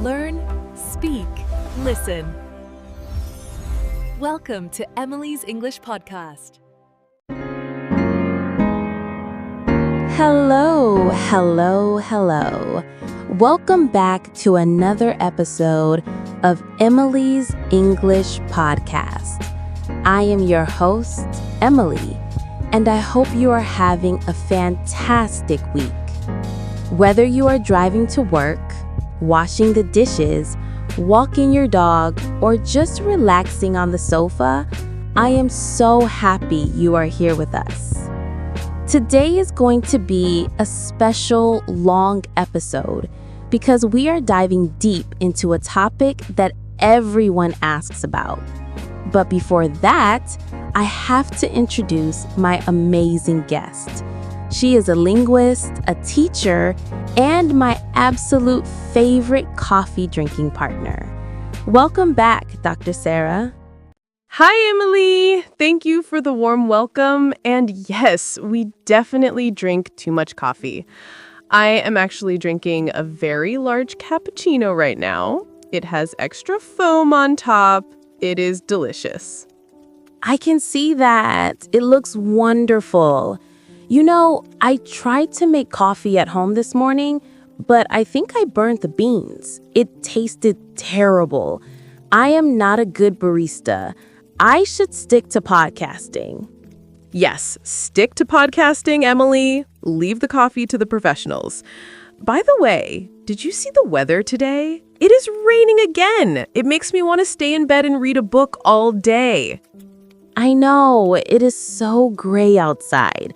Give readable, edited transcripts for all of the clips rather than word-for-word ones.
Learn, speak, listen. Welcome to Emily's English Podcast. Hello, hello, hello. Welcome back to another episode of Emily's English Podcast. I am your host, Emily, and I hope you are having a fantastic week. Whether you are driving to work, washing the dishes, walking your dog, or just relaxing on the sofa, I am so happy you are here with us. Today is going to be a special long episode because we are diving deep into a topic that everyone asks about. But before that, I have to introduce my amazing guest. She is a linguist, a teacher, and my absolute favorite coffee drinking partner. Welcome back, Dr. Sarah. Hi, Emily. Thank you for the warm welcome. And yes, we definitely drink too much coffee. I am actually drinking a very large cappuccino right now. It has extra foam on top. It is delicious. I can see that. It looks wonderful. You know, I tried to make coffee at home this morning, but I think I burnt the beans. It tasted terrible. I am not a good barista. I should stick to podcasting. Yes, stick to podcasting, Emily. Leave the coffee to the professionals. By the way, did you see the weather today? It is raining again. It makes me want to stay in bed and read a book all day. I know, it is so gray outside.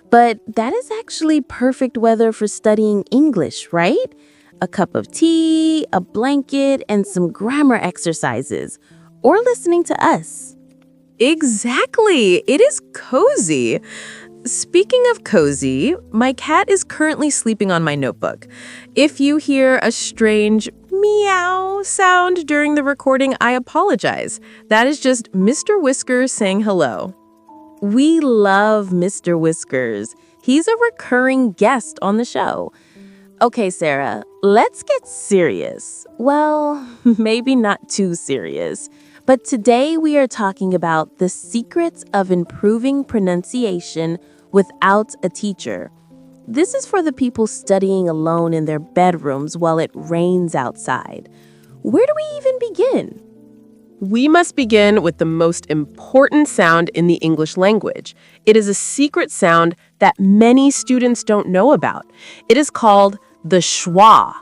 But that is actually perfect weather for studying English, right? A cup of tea, a blanket, and some grammar exercises. Or listening to us. Exactly. It is cozy. Speaking of cozy, my cat is currently sleeping on my notebook. If you hear a strange meow sound during the recording, I apologize. That is just Mr. Whiskers saying hello. We love Mr. Whiskers. He's a recurring guest on the show. Okay, Sarah, let's get serious. Well, maybe not too serious. But today we are talking about the secrets of improving pronunciation without a teacher. This is for the people studying alone in their bedrooms while it rains outside. Where do we even begin? We must begin with the most important sound in the English language. It is a secret sound that many students don't know about. It is called the schwa.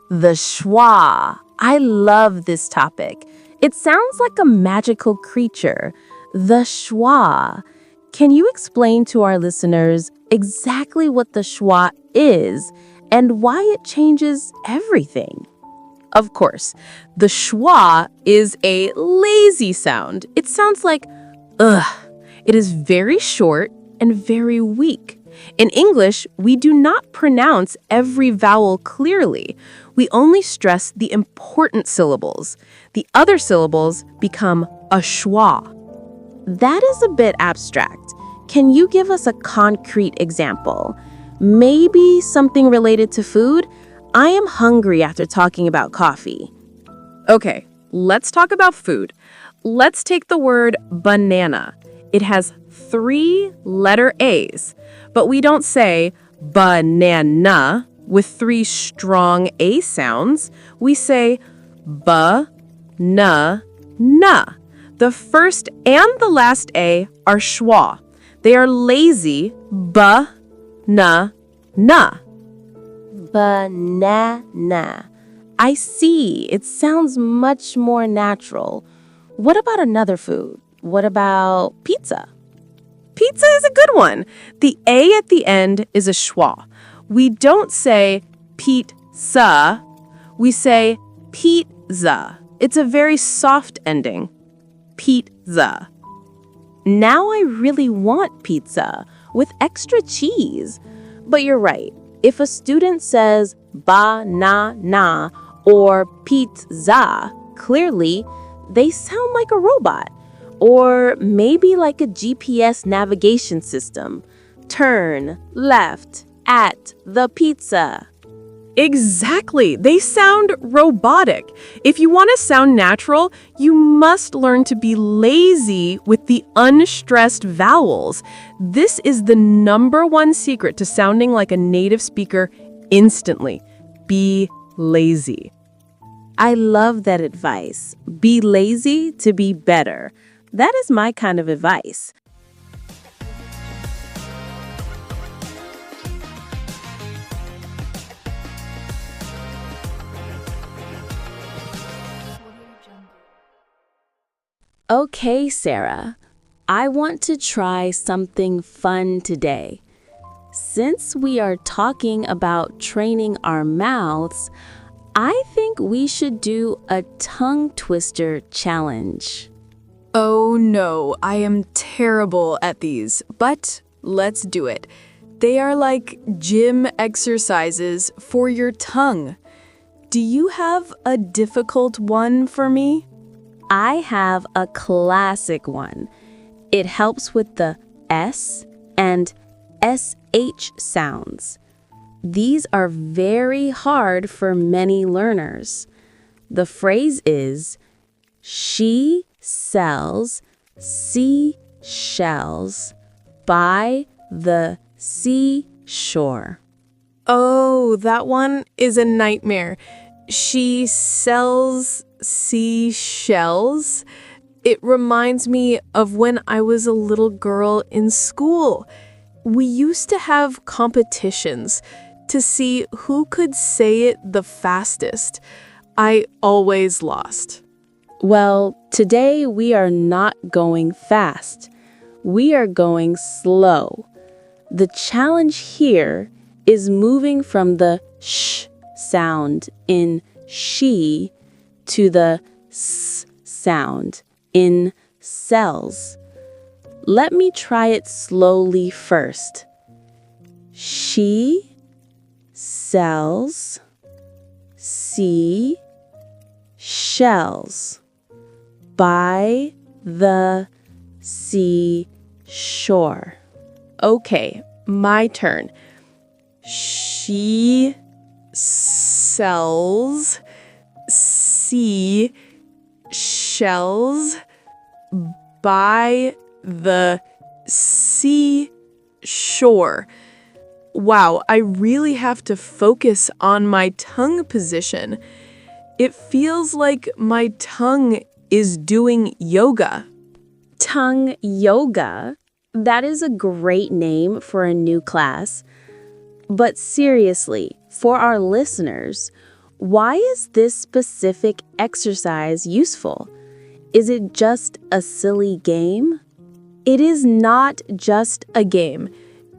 The schwa. I love this topic. It sounds like a magical creature. The schwa. Can you explain to our listeners exactly what the schwa is and why it changes everything? Of course, the schwa is a lazy sound. It sounds like ugh. It is very short and very weak. In English, we do not pronounce every vowel clearly. We only stress the important syllables. The other syllables become a schwa. That is a bit abstract. Can you give us a concrete example? Maybe something related to food? I am hungry after talking about coffee. Okay, let's talk about food. Let's take the word banana. It has 3 letter A's, but we don't say banana with 3 strong A sounds. We say ba-na-na. The first and the last A are schwa. They are lazy ba-na-na. Banana. I see. It sounds much more natural. What about another food? What about pizza? Pizza is a good one. The A at the end is a schwa. We don't say pizza. We say pizza. It's a very soft ending. Pizza. Now I really want pizza with extra cheese. But you're right. If a student says ba-na-na or pizza, clearly they sound like a robot. Or maybe like a GPS navigation system. Turn left at the pizza. Exactly. They sound robotic. If you want to sound natural, you must learn to be lazy with the unstressed vowels. This is the #1 secret to sounding like a native speaker instantly. Be lazy. I love that advice. Be lazy to be better. That is my kind of advice. Okay, Sarah, I want to try something fun today. Since we are talking about training our mouths, I think we should do a tongue twister challenge. Oh no, I am terrible at these, but let's do it. They are like gym exercises for your tongue. Do you have a difficult one for me? I have a classic one. It helps with the S and SH sounds. These are very hard for many learners. The phrase is, she sells seashells by the seashore. Oh, that one is a nightmare. She sells seashells. It reminds me of when I was a little girl in school. We used to have competitions to see who could say it the fastest. I always lost. Well, today we are not going fast. We are going slow. The challenge here is moving from the sh sound in she to the s sound in cells. Let me try it slowly first. She sells seashells by the seashore. Okay, my turn. She sells seashells by the seashore. Wow, I really have to focus on my tongue position. It feels like my tongue is doing yoga. Tongue yoga? That is a great name for a new class. But seriously, for our listeners, why is this specific exercise useful? Is it just a silly game? It is not just a game.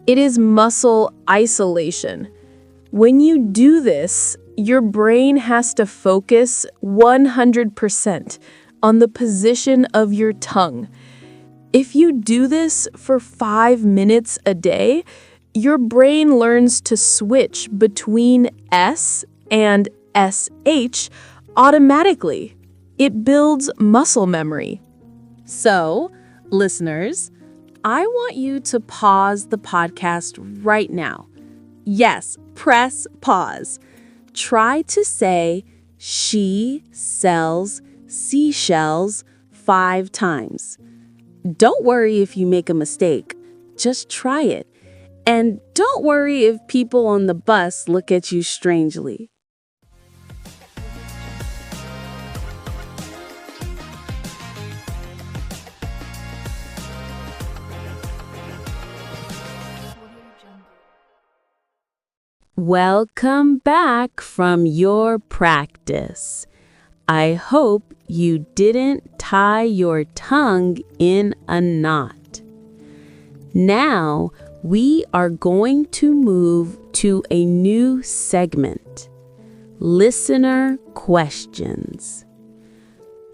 It is muscle isolation. When you do this, your brain has to focus 100% on the position of your tongue. If you do this for 5 minutes a day, your brain learns to switch between S and SH automatically. It builds muscle memory. So, listeners, I want you to pause the podcast right now. Yes, press pause. Try to say, she sells seashells 5 times. Don't worry if you make a mistake. Just try it. And don't worry if people on the bus look at you strangely. Welcome back from your practice. I hope you didn't tie your tongue in a knot. Now, we are going to move to a new segment, listener questions.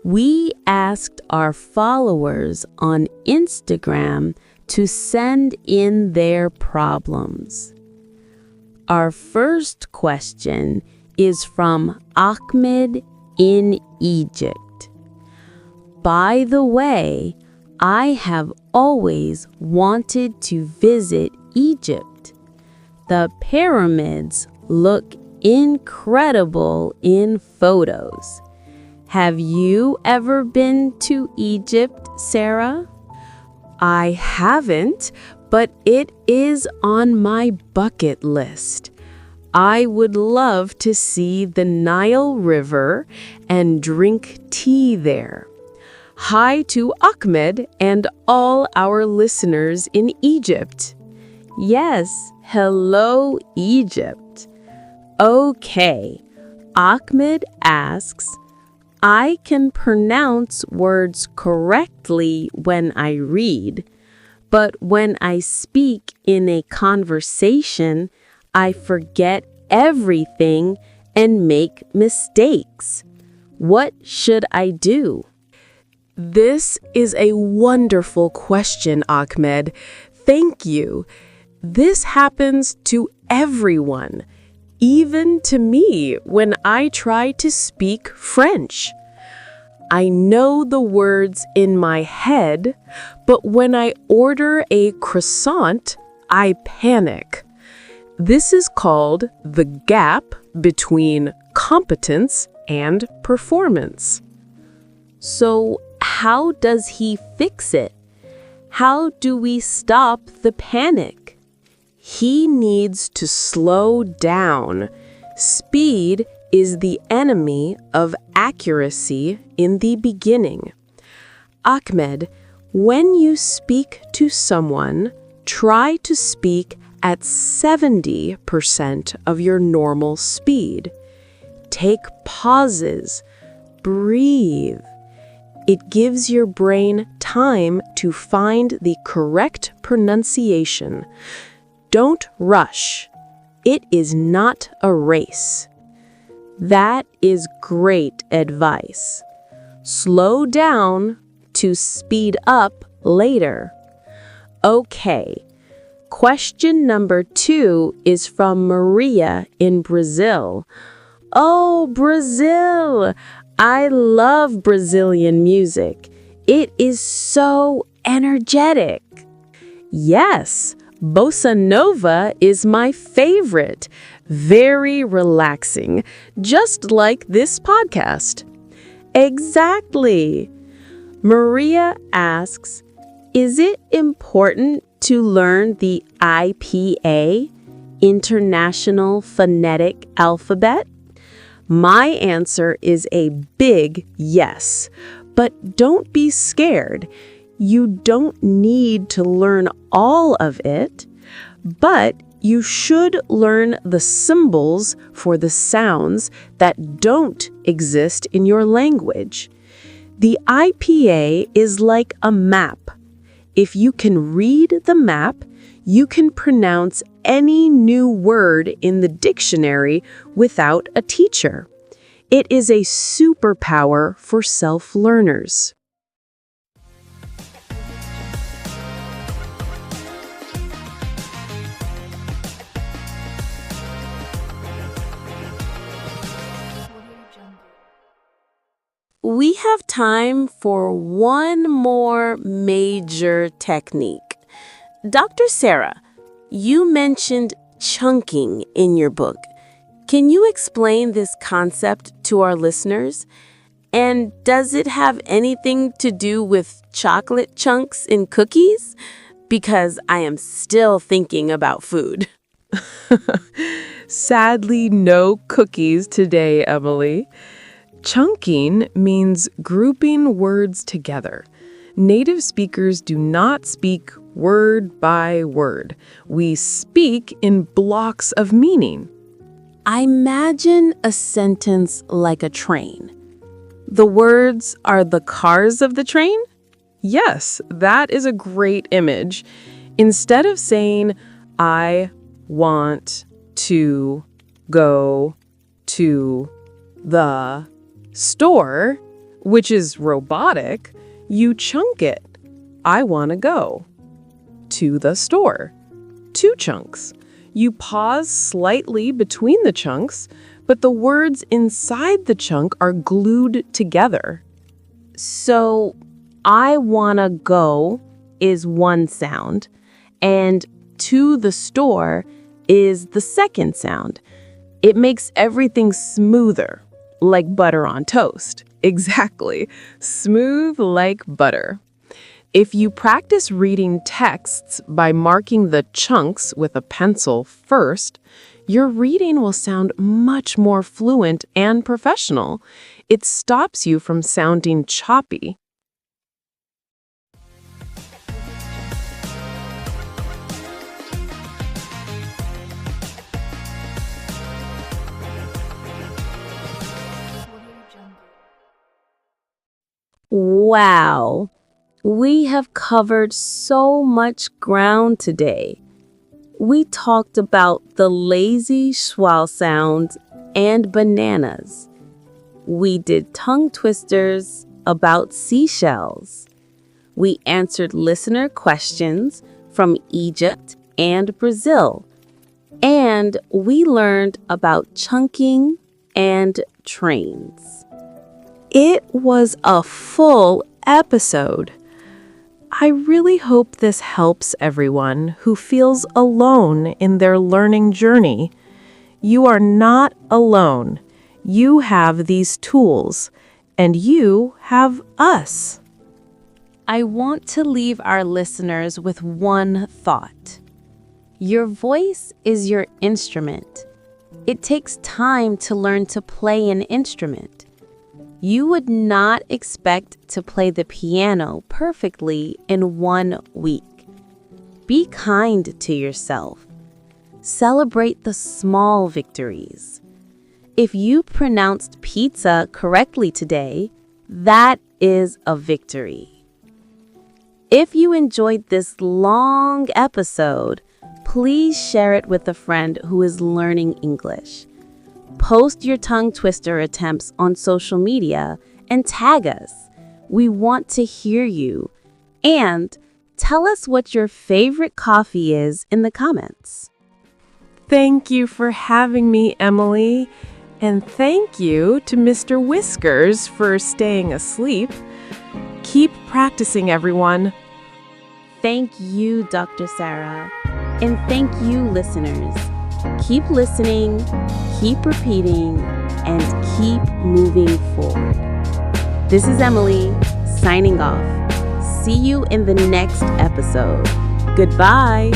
We asked our followers on Instagram to send in their problems. Our first question is from Ahmed in Egypt. By the way, I have always wanted to visit Egypt. The pyramids look incredible in photos. Have you ever been to Egypt, Sarah? I haven't, but it is on my bucket list. I would love to see the Nile River and drink tea there. Hi to Ahmed and all our listeners in Egypt. Yes, hello, Egypt. Okay, Ahmed asks, I can pronounce words correctly when I read, but when I speak in a conversation, I forget everything and make mistakes. What should I do? This is a wonderful question, Ahmed. Thank you. This happens to everyone, even to me when I try to speak French. I know the words in my head, but when I order a croissant, I panic. This is called the gap between competence and performance. So, how does he fix it? How do we stop the panic? He needs to slow down. Speed is the enemy of accuracy in the beginning. Ahmed, when you speak to someone, try to speak at 70% of your normal speed. Take pauses. Breathe. It gives your brain time to find the correct pronunciation. Don't rush. It is not a race. That is great advice. Slow down to speed up later. Okay. Question number 2 is from Maria in Brazil. Oh, Brazil! I love Brazilian music. It is so energetic. Yes, bossa nova is my favorite. Very relaxing, just like this podcast. Exactly. Maria asks, is it important to learn the IPA, International Phonetic Alphabet? My answer is a big yes, but don't be scared. You don't need to learn all of it, but you should learn the symbols for the sounds that don't exist in your language. The IPA is like a map. If you can read the map, you can pronounce any new word in the dictionary without a teacher. It is a superpower for self-learners. We have time for one more major technique. Dr. Sarah, you mentioned chunking in your book. Can you explain this concept to our listeners? And does it have anything to do with chocolate chunks in cookies? Because I am still thinking about food. Sadly, no cookies today, Emily. Chunking means grouping words together. Native speakers do not speak word by word. We speak in blocks of meaning. I imagine a sentence like a train. The words are the cars of the train? Yes, that is a great image. Instead of saying, I want to go to the store, which is robotic, you chunk it. I want to go to the store. 2 chunks. You pause slightly between the chunks, but the words inside the chunk are glued together. So, I wanna go is one sound, and to the store is the second sound. It makes everything smoother, like butter on toast. Exactly, smooth like butter. If you practice reading texts by marking the chunks with a pencil first, your reading will sound much more fluent and professional. It stops you from sounding choppy. Wow, we have covered so much ground today. We talked about the lazy schwa sounds and bananas. We did tongue twisters about seashells. We answered listener questions from Egypt and Brazil. And we learned about chunking and trains. It was a full episode. I really hope this helps everyone who feels alone in their learning journey. You are not alone. You have these tools, and you have us. I want to leave our listeners with one thought. Your voice is your instrument. It takes time to learn to play an instrument. You would not expect to play the piano perfectly in 1 week. Be kind to yourself. Celebrate the small victories. If you pronounced pizza correctly today, that is a victory. If you enjoyed this long episode, please share it with a friend who is learning English. Post your tongue twister attempts on social media and tag us. We want to hear you. And tell us what your favorite coffee is in the comments. Thank you for having me, Emily. And thank you to Mr. Whiskers for staying asleep. Keep practicing, everyone. Thank you, Dr. Sarah. And thank you, listeners. Keep listening, keep repeating, and keep moving forward. This is Emily, signing off. See you in the next episode. Goodbye.